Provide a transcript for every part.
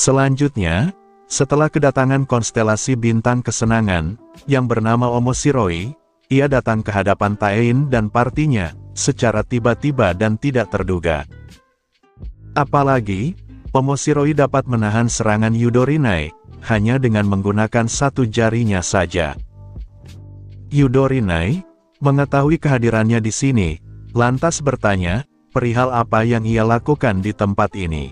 Selanjutnya, setelah kedatangan konstelasi bintang kesenangan, yang bernama Omoshiroi, ia datang ke hadapan Taein dan partinya, secara tiba-tiba dan tidak terduga. Apalagi, Omoshiroi dapat menahan serangan Yudorinai, hanya dengan menggunakan satu jarinya saja. Yudorinai, mengetahui kehadirannya di sini, lantas bertanya, perihal apa yang ia lakukan di tempat ini.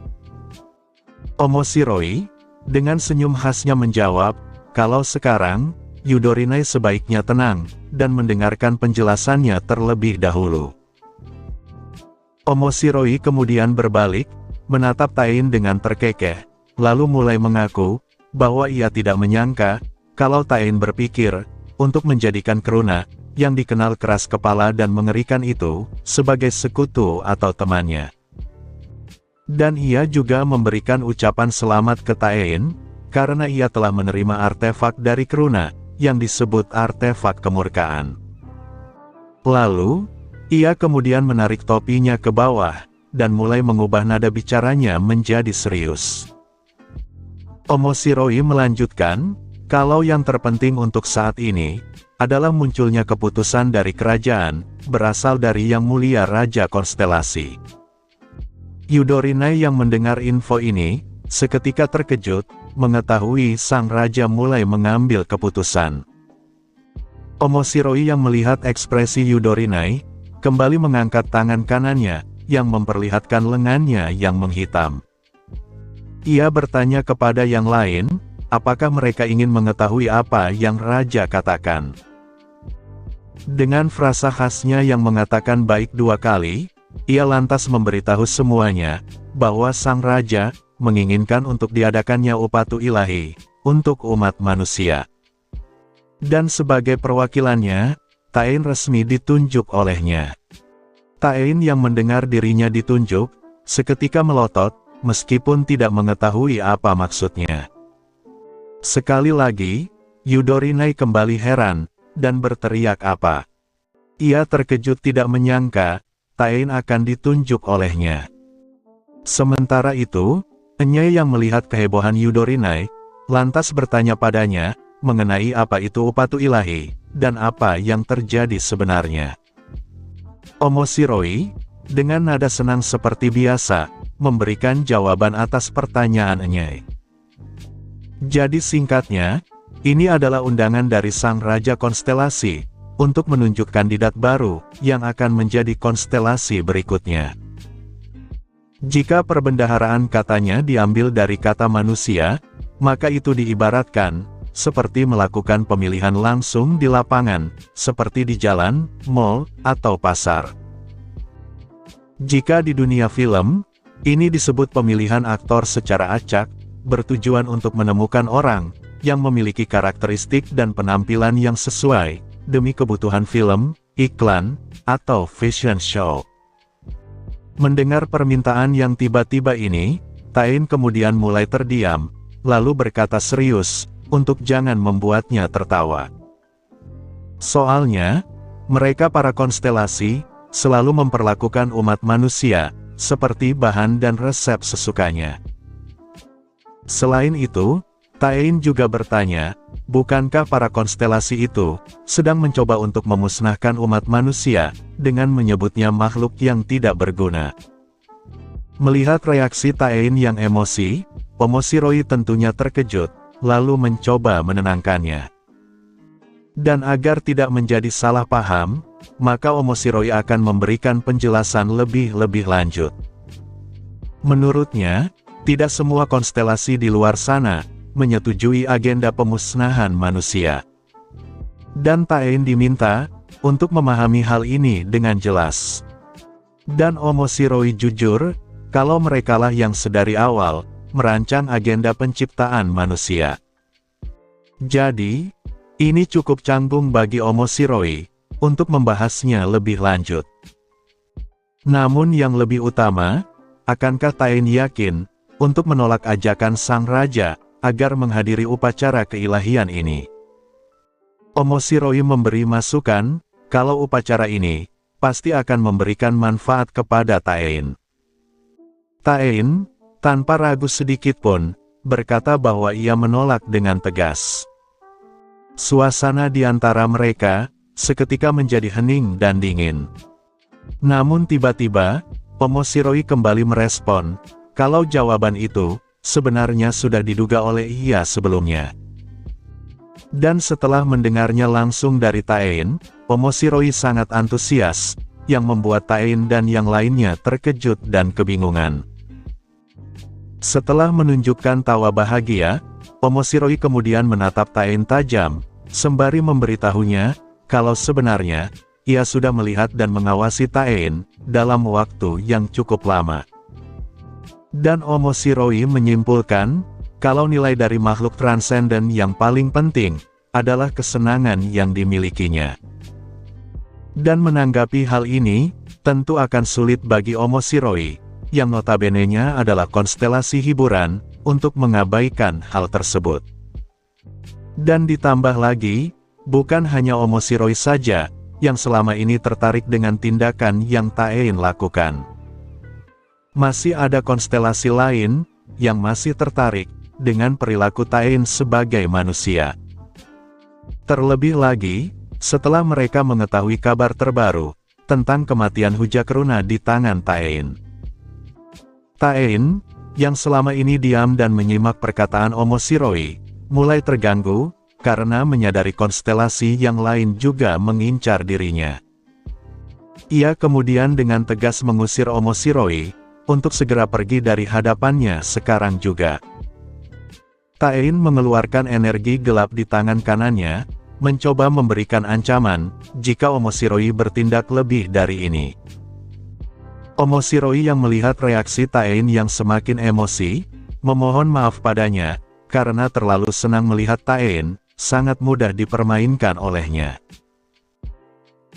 Omoshiroi, dengan senyum khasnya menjawab, kalau sekarang, Yudorinai sebaiknya tenang, dan mendengarkan penjelasannya terlebih dahulu. Omoshiroi kemudian berbalik, menatap Taein dengan terkekeh, lalu mulai mengaku, bahwa ia tidak menyangka, kalau Taein berpikir, untuk menjadikan Kruna, yang dikenal keras kepala dan mengerikan itu, sebagai sekutu atau temannya. Dan ia juga memberikan ucapan selamat ke Taein, karena ia telah menerima artefak dari Kruna, yang disebut artefak kemurkaan. Lalu, ia kemudian menarik topinya ke bawah, dan mulai mengubah nada bicaranya menjadi serius. Omoshiroi melanjutkan, kalau yang terpenting untuk saat ini, adalah munculnya keputusan dari kerajaan, berasal dari Yang Mulia Raja Konstelasi. Yudorinai yang mendengar info ini, seketika terkejut, mengetahui sang raja mulai mengambil keputusan. Omoshiroi yang melihat ekspresi Yudorinai, kembali mengangkat tangan kanannya, yang memperlihatkan lengannya yang menghitam. Ia bertanya kepada yang lain, apakah mereka ingin mengetahui apa yang raja katakan. Dengan frasa khasnya yang mengatakan baik dua kali, ia lantas memberitahu semuanya, bahwa sang raja, menginginkan untuk diadakannya upatu ilahi, untuk umat manusia. Dan sebagai perwakilannya, Taein resmi ditunjuk olehnya. Taein yang mendengar dirinya ditunjuk, seketika melotot, meskipun tidak mengetahui apa maksudnya. Sekali lagi, Yudorinai kembali heran, dan berteriak apa. Ia terkejut tidak menyangka, Taein akan ditunjuk olehnya. Sementara itu, Enye yang melihat kehebohan Yudorinai, lantas bertanya padanya, mengenai apa itu upatu ilahi, dan apa yang terjadi sebenarnya. Omoshiroi, dengan nada senang seperti biasa, memberikan jawaban atas pertanyaan Enye. Jadi singkatnya, ini adalah undangan dari Sang Raja Konstelasi, untuk menunjuk kandidat baru, yang akan menjadi konstelasi berikutnya. Jika perbendaharaan katanya diambil dari kata manusia, maka itu diibaratkan, seperti melakukan pemilihan langsung di lapangan, seperti di jalan, mall, atau pasar. Jika di dunia film, ini disebut pemilihan aktor secara acak, bertujuan untuk menemukan orang, yang memiliki karakteristik dan penampilan yang sesuai, demi kebutuhan film, iklan, atau fashion show. Mendengar permintaan yang tiba-tiba ini, Taein kemudian mulai terdiam, lalu berkata serius, untuk jangan membuatnya tertawa. Soalnya, mereka para konstelasi, selalu memperlakukan umat manusia, seperti bahan dan resep sesukanya. Selain itu, Taein juga bertanya, bukankah para konstelasi itu, sedang mencoba untuk memusnahkan umat manusia, dengan menyebutnya makhluk yang tidak berguna? Melihat reaksi Taein yang emosi, Omoshiroi tentunya terkejut, lalu mencoba menenangkannya. Dan agar tidak menjadi salah paham, maka Omoshiroi akan memberikan penjelasan lebih lanjut. Menurutnya, tidak semua konstelasi di luar sana, menyetujui agenda pemusnahan manusia. Dan Taein diminta, untuk memahami hal ini dengan jelas. Dan Omoshiroi jujur, kalau merekalah yang sedari awal, merancang agenda penciptaan manusia. Jadi, ini cukup canggung bagi Omoshiroi, untuk membahasnya lebih lanjut. Namun yang lebih utama, akankah Taein yakin, untuk menolak ajakan sang raja, agar menghadiri upacara keilahian ini? Omoshiroi memberi masukan, kalau upacara ini, pasti akan memberikan manfaat kepada Taein. Taein, tanpa ragu sedikitpun, berkata bahwa ia menolak dengan tegas. Suasana di antara mereka seketika menjadi hening dan dingin. Namun tiba-tiba, Omoshiroi kembali merespon, kalau jawaban itu sebenarnya sudah diduga oleh ia sebelumnya. Dan setelah mendengarnya langsung dari Taein, Omoshiroi sangat antusias, yang membuat Taein dan yang lainnya terkejut dan kebingungan. Setelah menunjukkan tawa bahagia, Omoshiroi kemudian menatap Taein tajam, sembari memberitahunya, kalau sebenarnya, ia sudah melihat dan mengawasi Taein, dalam waktu yang cukup lama. Dan Omoshiroi menyimpulkan, kalau nilai dari makhluk transenden yang paling penting, adalah kesenangan yang dimilikinya. Dan menanggapi hal ini, tentu akan sulit bagi Omoshiroi, yang notabene-nya adalah konstelasi hiburan, untuk mengabaikan hal tersebut. Dan ditambah lagi, bukan hanya Omoshiroi saja, yang selama ini tertarik dengan tindakan yang Taein lakukan. Masih ada konstelasi lain, yang masih tertarik, dengan perilaku Taein sebagai manusia. Terlebih lagi, setelah mereka mengetahui kabar terbaru, tentang kematian Hujakruna di tangan Taein. Taein, yang selama ini diam dan menyimak perkataan Omoshiroi, mulai terganggu, karena menyadari konstelasi yang lain juga mengincar dirinya. Ia kemudian dengan tegas mengusir Omoshiroi, untuk segera pergi dari hadapannya sekarang juga. Taein mengeluarkan energi gelap di tangan kanannya, mencoba memberikan ancaman, jika Omoshiroi bertindak lebih dari ini. Omoshiroi yang melihat reaksi Taein yang semakin emosi, memohon maaf padanya, karena terlalu senang melihat Taein, sangat mudah dipermainkan olehnya.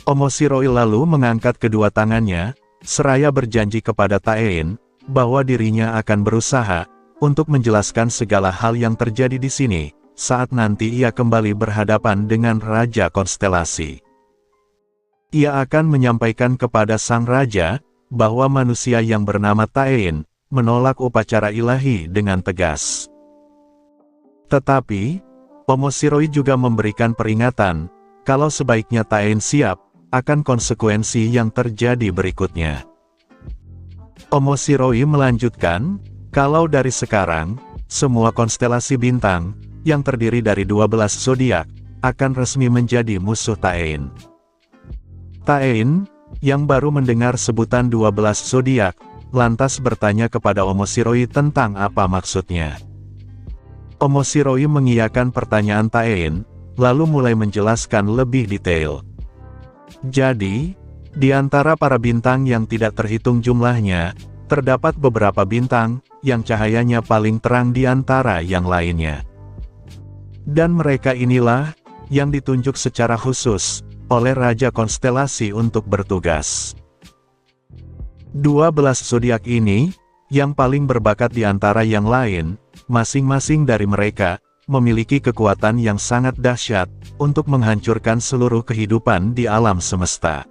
Omoshiroi lalu mengangkat kedua tangannya, seraya berjanji kepada Taein, bahwa dirinya akan berusaha, untuk menjelaskan segala hal yang terjadi di sini, saat nanti ia kembali berhadapan dengan Raja Konstelasi. Ia akan menyampaikan kepada Sang Raja, bahwa manusia yang bernama Taein, menolak upacara ilahi dengan tegas. Tetapi, Omoshiroi juga memberikan peringatan, kalau sebaiknya Taein siap, akan konsekuensi yang terjadi berikutnya. Omoshiroi melanjutkan, kalau dari sekarang, semua konstelasi bintang, yang terdiri dari 12 zodiak, akan resmi menjadi musuh Taein. Taein, yang baru mendengar sebutan 12 zodiak, lantas bertanya kepada Omoshiroi tentang apa maksudnya. Omoshiroi mengiyakan pertanyaan Taein, lalu mulai menjelaskan lebih detail. Jadi, di antara para bintang yang tidak terhitung jumlahnya, terdapat beberapa bintang, yang cahayanya paling terang di antara yang lainnya. Dan mereka inilah, yang ditunjuk secara khusus, oleh Raja Konstelasi untuk bertugas. 12 zodiak ini, yang paling berbakat di antara yang lain, masing-masing dari mereka, memiliki kekuatan yang sangat dahsyat, untuk menghancurkan seluruh kehidupan di alam semesta.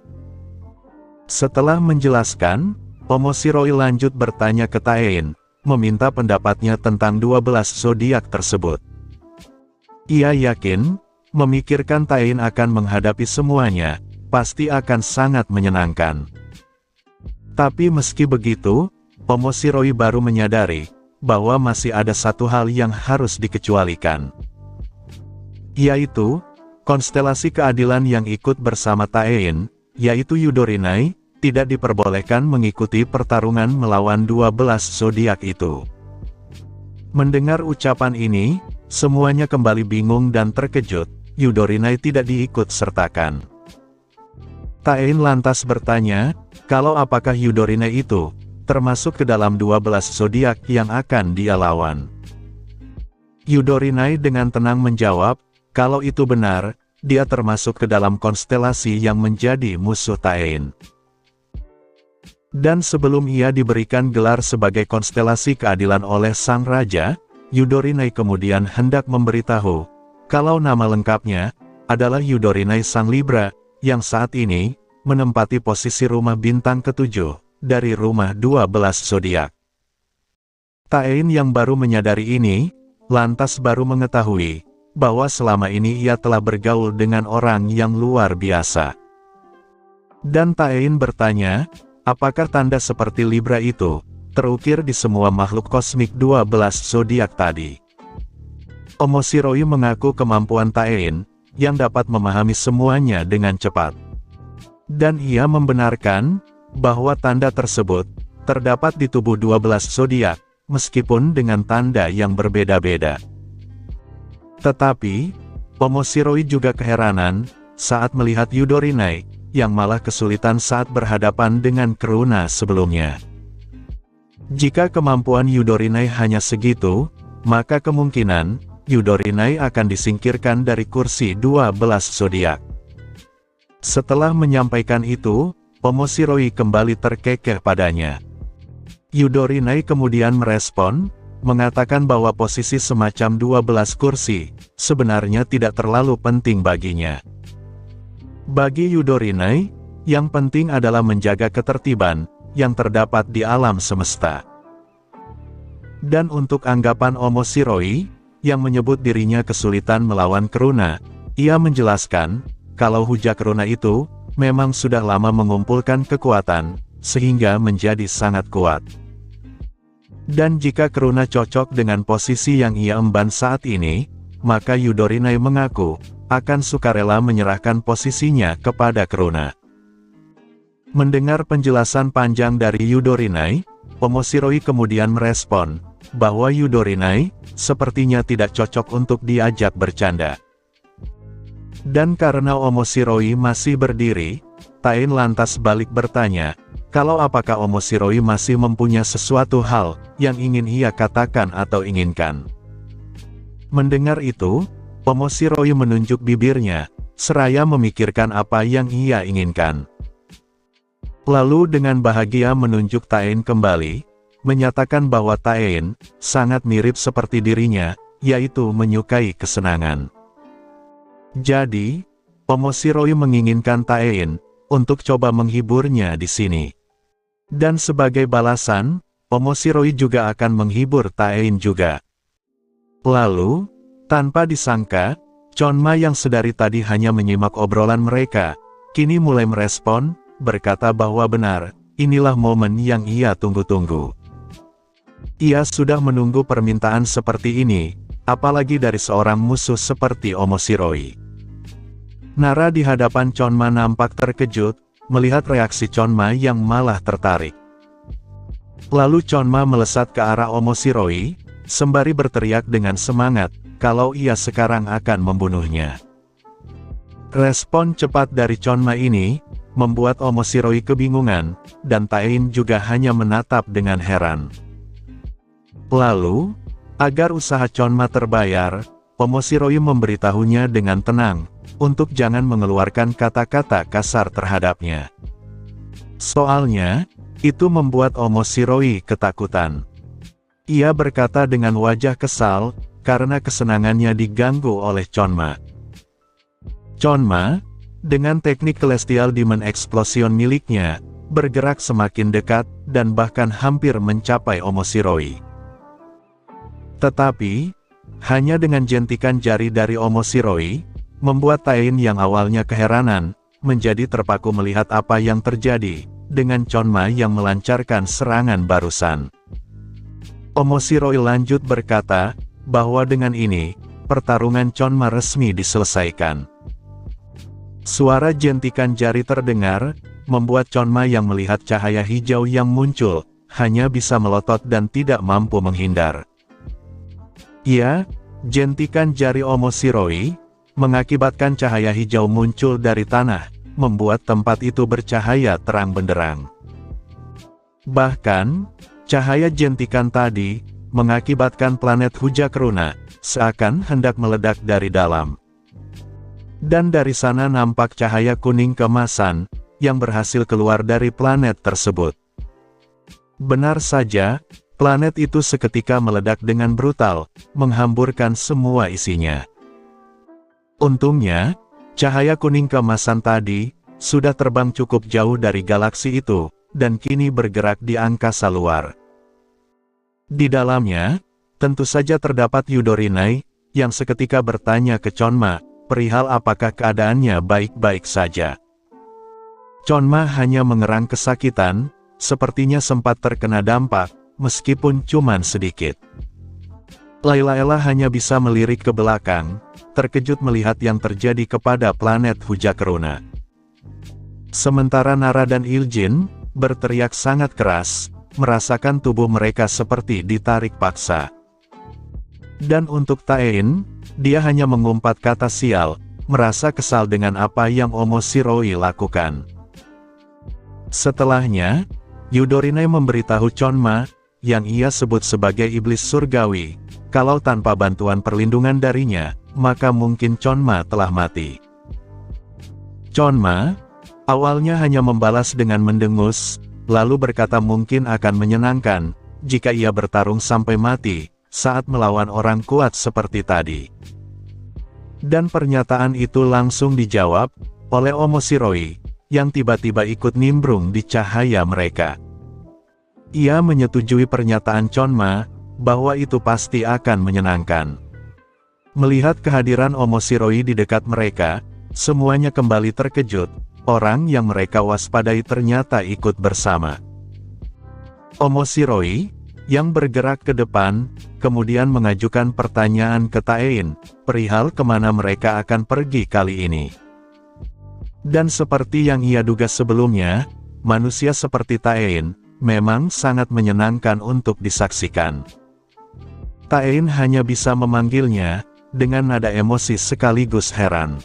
Setelah menjelaskan, Omoshiroi lanjut bertanya ke Taein, meminta pendapatnya tentang 12 zodiak tersebut. Ia yakin, memikirkan Taein akan menghadapi semuanya, pasti akan sangat menyenangkan. Tapi meski begitu, Omoshiroi baru menyadari, bahwa masih ada satu hal yang harus dikecualikan. Yaitu, konstelasi keadilan yang ikut bersama Taein, yaitu Yudorinai, tidak diperbolehkan mengikuti pertarungan melawan 12 zodiak itu. Mendengar ucapan ini, semuanya kembali bingung dan terkejut, Yudorinai tidak diikut sertakan. Taein lantas bertanya, kalau apakah Yudorinai itu, termasuk ke dalam 12 zodiak yang akan dia lawan. Yudorinai dengan tenang menjawab, kalau itu benar, dia termasuk ke dalam konstelasi yang menjadi musuh Taein. Dan sebelum ia diberikan gelar sebagai konstelasi keadilan oleh Sang Raja, Yudorinai kemudian hendak memberitahu, kalau nama lengkapnya, adalah Yudorinai Sang Libra, yang saat ini, menempati posisi rumah bintang ke-7, dari rumah 12 zodiak. Taein yang baru menyadari ini, lantas baru mengetahui bahwa selama ini ia telah bergaul dengan orang yang luar biasa. Dan Taein bertanya, apakah tanda seperti Libra itu terukir di semua makhluk kosmik 12 zodiak tadi? Omoshiroi mengaku kemampuan Taein yang dapat memahami semuanya dengan cepat. Dan ia membenarkan bahwa tanda tersebut terdapat di tubuh 12 zodiak, meskipun dengan tanda yang berbeda-beda. Tetapi, Omoshiroi juga keheranan saat melihat Yudorinai yang malah kesulitan saat berhadapan dengan Kuruna sebelumnya. Jika kemampuan Yudorinai hanya segitu, maka kemungkinan Yudorinai akan disingkirkan dari kursi 12 zodiak. Setelah menyampaikan itu, Omoshiroi kembali terkekeh padanya. Yudorinai kemudian merespon, mengatakan bahwa posisi semacam 12 kursi sebenarnya tidak terlalu penting baginya. Bagi Yudorinai, yang penting adalah menjaga ketertiban yang terdapat di alam semesta. Dan untuk anggapan Omoshiroi, yang menyebut dirinya kesulitan melawan Kuruna, ia menjelaskan, kalau Huja Kuruna itu, memang sudah lama mengumpulkan kekuatan, sehingga menjadi sangat kuat. Dan jika Kuruna cocok dengan posisi yang ia emban saat ini, maka Yudorinai mengaku, akan sukarela menyerahkan posisinya kepada Kuruna. Mendengar penjelasan panjang dari Yudorinai, Omoshiroi kemudian merespon, bahwa Yudorinai sepertinya tidak cocok untuk diajak bercanda. Dan karena Omoshiroi masih berdiri, Taein lantas balik bertanya, kalau apakah Omoshiroi masih mempunyai sesuatu hal yang ingin ia katakan atau inginkan. Mendengar itu, Omoshiroi menunjuk bibirnya, seraya memikirkan apa yang ia inginkan. Lalu dengan bahagia menunjuk Taein kembali, menyatakan bahwa Taein sangat mirip seperti dirinya, yaitu menyukai kesenangan. Jadi, Omoshiroi menginginkan Taein untuk coba menghiburnya di sini. Dan sebagai balasan, Omoshiroi juga akan menghibur Taein juga. Lalu, tanpa disangka, Chonma yang sedari tadi hanya menyimak obrolan mereka, kini mulai merespon, berkata bahwa benar, inilah momen yang ia tunggu-tunggu. Ia sudah menunggu permintaan seperti ini, apalagi dari seorang musuh seperti Omoshiroi. Nara di hadapan Chonma nampak terkejut, melihat reaksi Chonma yang malah tertarik. Lalu Chonma melesat ke arah Omoshiroi, sembari berteriak dengan semangat, kalau ia sekarang akan membunuhnya. Respon cepat dari Chonma ini, membuat Omoshiroi kebingungan, dan Taein juga hanya menatap dengan heran. Lalu, agar usaha Chonma terbayar, Omoshiroi memberitahunya dengan tenang, untuk jangan mengeluarkan kata-kata kasar terhadapnya. Soalnya, itu membuat Omoshiroi ketakutan. Ia berkata dengan wajah kesal, karena kesenangannya diganggu oleh Chonma. Chonma, dengan teknik Celestial Demon Explosion miliknya, bergerak semakin dekat, dan bahkan hampir mencapai Omoshiroi. Tetapi, hanya dengan jentikan jari dari Omoshiroi, membuat Taein yang awalnya keheranan, menjadi terpaku melihat apa yang terjadi, dengan Chonma yang melancarkan serangan barusan. Omoshiroi lanjut berkata, bahwa dengan ini, pertarungan Chonma resmi diselesaikan. Suara jentikan jari terdengar, membuat Chonma yang melihat cahaya hijau yang muncul, hanya bisa melotot dan tidak mampu menghindar. Ya, jentikan jari Omoshiroi, mengakibatkan cahaya hijau muncul dari tanah, membuat tempat itu bercahaya terang benderang. Bahkan, cahaya jentikan tadi, mengakibatkan planet Huja Kuruna, seakan hendak meledak dari dalam. Dan dari sana nampak cahaya kuning keemasan, yang berhasil keluar dari planet tersebut. Benar saja, planet itu seketika meledak dengan brutal, menghamburkan semua isinya. Untungnya, cahaya kuning keemasan tadi, sudah terbang cukup jauh dari galaksi itu, dan kini bergerak di angkasa luar. Di dalamnya, tentu saja terdapat Yudorinai, yang seketika bertanya ke Chonma, perihal apakah keadaannya baik-baik saja. Chonma hanya mengerang kesakitan, sepertinya sempat terkena dampak, meskipun cuman sedikit. Layla hanya bisa melirik ke belakang, terkejut melihat yang terjadi kepada planet Hujakeruna. Sementara Nara dan Iljin berteriak sangat keras, merasakan tubuh mereka seperti ditarik paksa. Dan untuk Taein, dia hanya mengumpat kata sial, merasa kesal dengan apa yang Omoshiroi lakukan. Setelahnya, Yudorinai memberitahu Chonma, yang ia sebut sebagai iblis surgawi, kalau tanpa bantuan perlindungan darinya, maka mungkin Chonma telah mati. Chonma awalnya hanya membalas dengan mendengus, lalu berkata mungkin akan menyenangkan, jika ia bertarung sampai mati, saat melawan orang kuat seperti tadi. Dan pernyataan itu langsung dijawab, oleh Omoshiroi, yang tiba-tiba ikut nimbrung di cahaya mereka. Ia menyetujui pernyataan Chonma, bahwa itu pasti akan menyenangkan. Melihat kehadiran Omoshiroi di dekat mereka, semuanya kembali terkejut, orang yang mereka waspadai ternyata ikut bersama. Omoshiroi, yang bergerak ke depan, kemudian mengajukan pertanyaan ke Taein, perihal kemana mereka akan pergi kali ini. Dan seperti yang ia duga sebelumnya, manusia seperti Taein, memang sangat menyenangkan untuk disaksikan. Taein hanya bisa memanggilnya, dengan nada emosi sekaligus heran.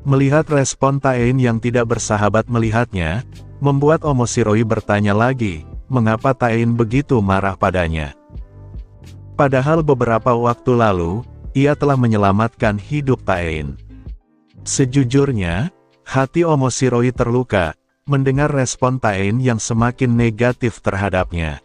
Melihat respon Taein yang tidak bersahabat melihatnya, membuat Omoshiroi bertanya lagi, mengapa Taein begitu marah padanya. Padahal beberapa waktu lalu, ia telah menyelamatkan hidup Taein. Sejujurnya, hati Omoshiroi terluka, mendengar respon Taein yang semakin negatif terhadapnya.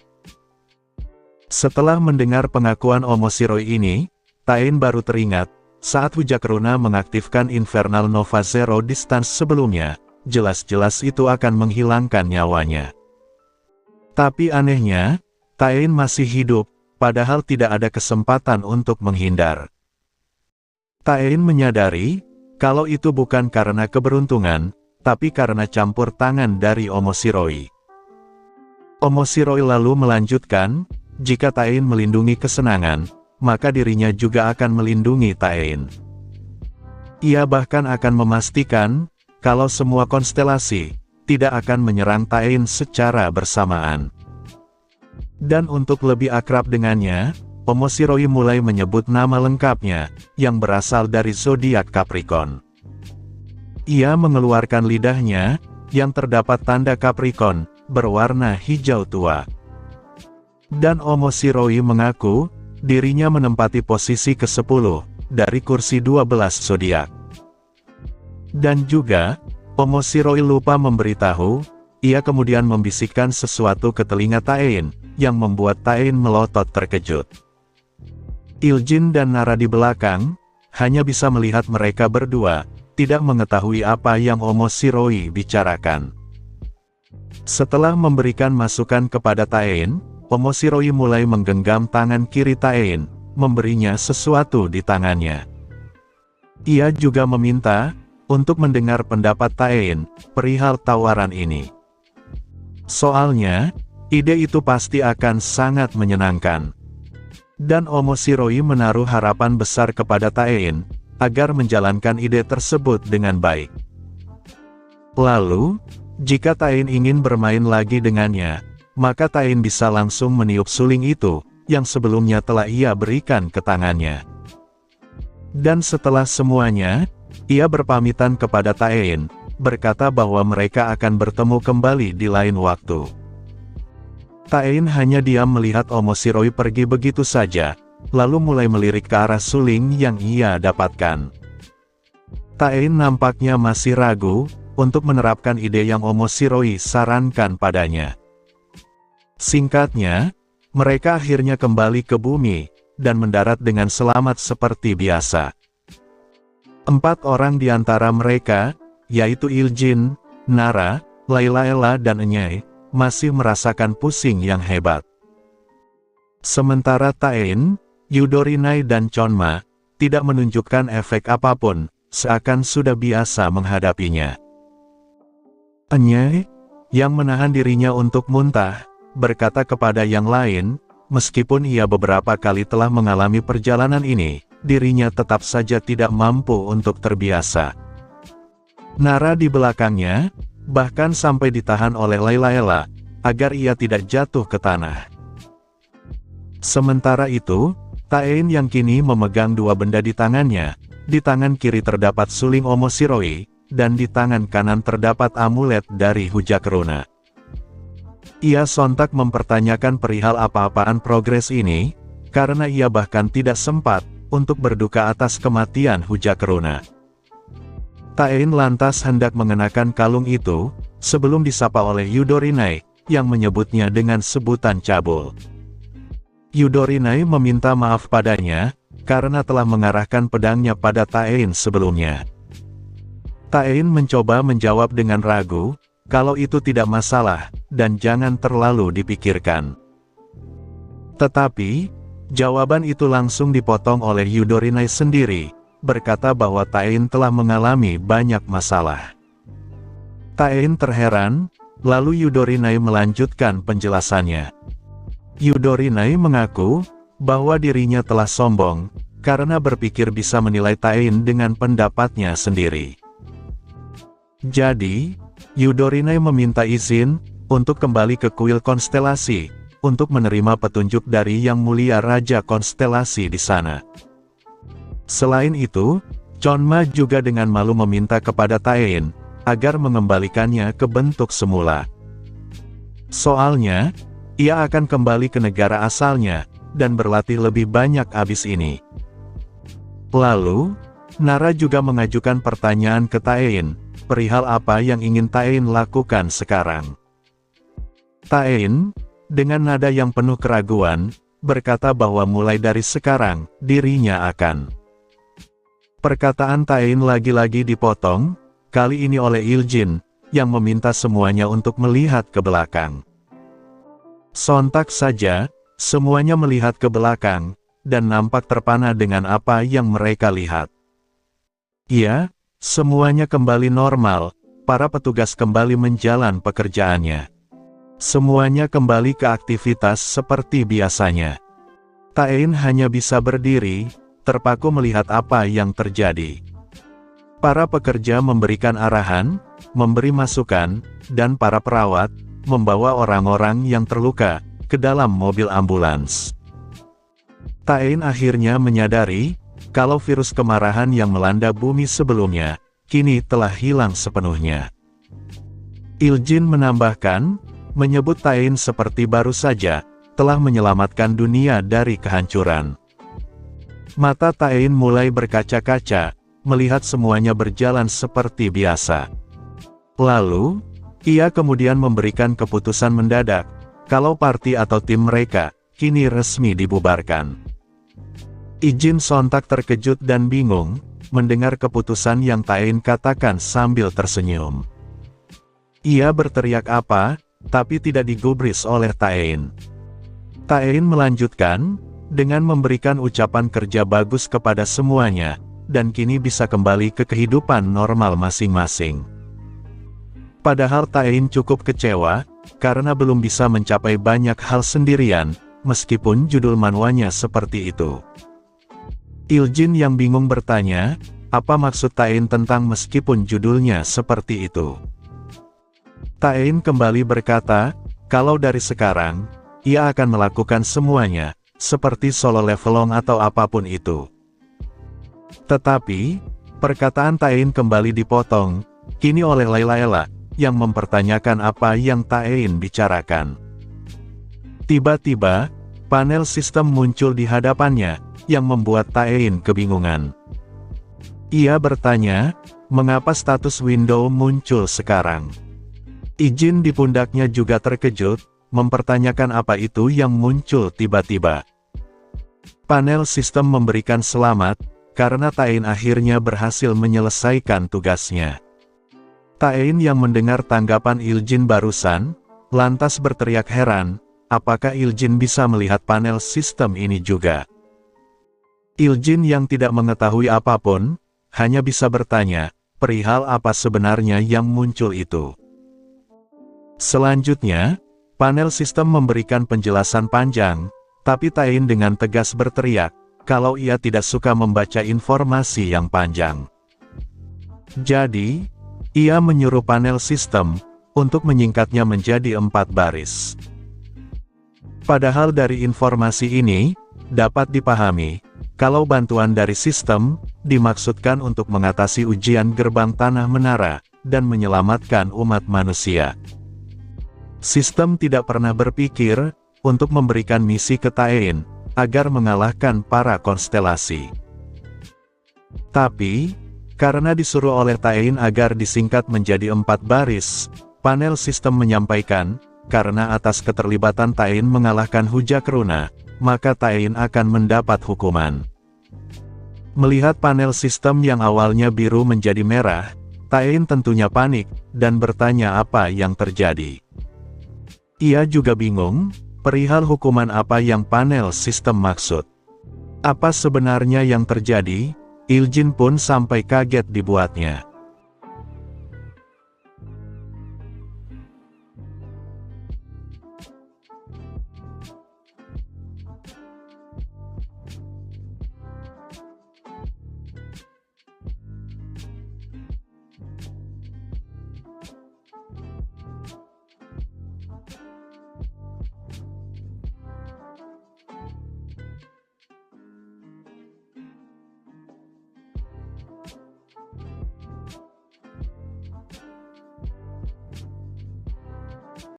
Setelah mendengar pengakuan Omoshiroi ini, Taein baru teringat, saat Hujakeruna mengaktifkan Infernal Nova Zero Distance sebelumnya, jelas-jelas itu akan menghilangkan nyawanya. Tapi anehnya, Taein masih hidup, padahal tidak ada kesempatan untuk menghindar. Taein menyadari, kalau itu bukan karena keberuntungan, tapi karena campur tangan dari Omoshiroi. Omoshiroi lalu melanjutkan, jika Taein melindungi kesenangan, maka dirinya juga akan melindungi Taein. Ia bahkan akan memastikan, kalau semua konstelasi, tidak akan menyerang Taein secara bersamaan. Dan untuk lebih akrab dengannya, Omoshiroi mulai menyebut nama lengkapnya, yang berasal dari zodiak Capricorn. Ia mengeluarkan lidahnya, yang terdapat tanda Capricorn, berwarna hijau tua. Dan Omoshiroi mengaku, dirinya menempati posisi ke-10, dari kursi 12 zodiak. Dan juga, Omoshiroi lupa memberitahu, ia kemudian membisikkan sesuatu ke telinga Taein, yang membuat Taein melotot terkejut. Iljin dan Nara di belakang, hanya bisa melihat mereka berdua, tidak mengetahui apa yang Omoshiroi bicarakan. Setelah memberikan masukan kepada Taein, Omoshiroi mulai menggenggam tangan kiri Taein, memberinya sesuatu di tangannya. Ia juga meminta, untuk mendengar pendapat Taein, perihal tawaran ini. Soalnya, ide itu pasti akan sangat menyenangkan. Dan Omoshiroi menaruh harapan besar kepada Taein, agar menjalankan ide tersebut dengan baik. Lalu, jika Taein ingin bermain lagi dengannya, maka Taein bisa langsung meniup suling itu, yang sebelumnya telah ia berikan ke tangannya. Dan setelah semuanya, ia berpamitan kepada Taein, berkata bahwa mereka akan bertemu kembali di lain waktu. Taein hanya diam melihat Omoshiroi pergi begitu saja, lalu mulai melirik ke arah suling yang ia dapatkan. Taein nampaknya masih ragu, untuk menerapkan ide yang Omoshiroi sarankan padanya. Singkatnya, mereka akhirnya kembali ke bumi, dan mendarat dengan selamat seperti biasa. 4 orang di antara mereka, yaitu Iljin, Nara, Layla dan Enyai, masih merasakan pusing yang hebat. Sementara Taein, Yudorinai dan Chonma tidak menunjukkan efek apapun, seakan sudah biasa menghadapinya. Enye, yang menahan dirinya untuk muntah, berkata kepada yang lain, meskipun ia beberapa kali telah mengalami perjalanan ini, dirinya tetap saja tidak mampu untuk terbiasa. Nara di belakangnya, bahkan sampai ditahan oleh Laylaela, agar ia tidak jatuh ke tanah. Sementara itu, Taein yang kini memegang dua benda di tangannya, di tangan kiri terdapat suling Omoshiroi, dan di tangan kanan terdapat amulet dari Hujakruna. Ia sontak mempertanyakan perihal apa-apaan progres ini, karena ia bahkan tidak sempat untuk berduka atas kematian Hujakruna. Taein lantas hendak mengenakan kalung itu, sebelum disapa oleh Yudorinai, yang menyebutnya dengan sebutan cabul. Yudorinai meminta maaf padanya, karena telah mengarahkan pedangnya pada Taein sebelumnya. Taein mencoba menjawab dengan ragu, kalau itu tidak masalah, dan jangan terlalu dipikirkan. Tetapi, jawaban itu langsung dipotong oleh Yudorinai sendiri, berkata bahwa Taein telah mengalami banyak masalah. Taein terheran, lalu Yudorinai melanjutkan penjelasannya. Yudorinai mengaku bahwa dirinya telah sombong, karena berpikir bisa menilai Taein dengan pendapatnya sendiri. Jadi, Yudorinai meminta izin untuk kembali ke kuil konstelasi, untuk menerima petunjuk dari Yang Mulia Raja Konstelasi di sana. Selain itu, Chonma juga dengan malu meminta kepada Taein, agar mengembalikannya ke bentuk semula. Soalnya, ia akan kembali ke negara asalnya, dan berlatih lebih banyak abis ini. Lalu, Nara juga mengajukan pertanyaan ke Taein, perihal apa yang ingin Taein lakukan sekarang. Taein, dengan nada yang penuh keraguan, berkata bahwa mulai dari sekarang, dirinya akan. Perkataan Taein lagi-lagi dipotong, kali ini oleh Iljin, yang meminta semuanya untuk melihat ke belakang. Sontak saja, semuanya melihat ke belakang, dan nampak terpana dengan apa yang mereka lihat. Ya, semuanya kembali normal, para petugas kembali menjalan pekerjaannya. Semuanya kembali ke aktivitas seperti biasanya. Taein hanya bisa berdiri, terpaku melihat apa yang terjadi. Para pekerja memberikan arahan, memberi masukan, dan para perawat membawa orang-orang yang terluka ke dalam mobil ambulans. Taein akhirnya menyadari kalau virus kemarahan yang melanda bumi sebelumnya kini telah hilang sepenuhnya. Iljin menambahkan, menyebut Taein seperti baru saja telah menyelamatkan dunia dari kehancuran. Mata Taein mulai berkaca-kaca, melihat semuanya berjalan seperti biasa. Lalu, ia kemudian memberikan keputusan mendadak, kalau parti atau tim mereka, kini resmi dibubarkan. Ijin sontak terkejut dan bingung, mendengar keputusan yang Taein katakan sambil tersenyum. Ia berteriak apa, tapi tidak digubris oleh Taein. Taein melanjutkan, dengan memberikan ucapan kerja bagus kepada semuanya, dan kini bisa kembali ke kehidupan normal masing-masing. Padahal Taein cukup kecewa, karena belum bisa mencapai banyak hal sendirian, meskipun judul manhwanya seperti itu. Iljin yang bingung bertanya, apa maksud Taein tentang meskipun judulnya seperti itu? Taein kembali berkata, kalau dari sekarang, ia akan melakukan semuanya, seperti solo levelong atau apapun itu. Tetapi, perkataan Taein kembali dipotong, kini oleh Laylaela, yang mempertanyakan apa yang Taein bicarakan. Tiba-tiba, panel sistem muncul di hadapannya, yang membuat Taein kebingungan. Ia bertanya, mengapa status window muncul sekarang? Ijin di pundaknya juga terkejut, mempertanyakan apa itu yang muncul tiba-tiba. Panel sistem memberikan selamat, karena Taein akhirnya berhasil menyelesaikan tugasnya. Taein yang mendengar tanggapan Iljin barusan, lantas berteriak heran, apakah Iljin bisa melihat panel sistem ini juga? Iljin yang tidak mengetahui apapun, hanya bisa bertanya, perihal apa sebenarnya yang muncul itu. Selanjutnya, panel sistem memberikan penjelasan panjang, tapi Tain dengan tegas berteriak, kalau ia tidak suka membaca informasi yang panjang. Jadi, ia menyuruh panel sistem untuk menyingkatnya menjadi 4 baris. Padahal dari informasi ini, dapat dipahami, kalau bantuan dari sistem, dimaksudkan untuk mengatasi ujian gerbang tanah menara, dan menyelamatkan umat manusia. Sistem tidak pernah berpikir, untuk memberikan misi ke Tain, agar mengalahkan para konstelasi. Tapi, karena disuruh oleh Tain agar disingkat menjadi 4 baris, panel sistem menyampaikan, karena atas keterlibatan Tain mengalahkan Hujakruna, maka Tain akan mendapat hukuman. Melihat panel sistem yang awalnya biru menjadi merah, Tain tentunya panik, dan bertanya apa yang terjadi. Ia juga bingung, perihal hukuman apa yang panel sistem maksud. Apa sebenarnya yang terjadi? Iljin pun sampai kaget dibuatnya.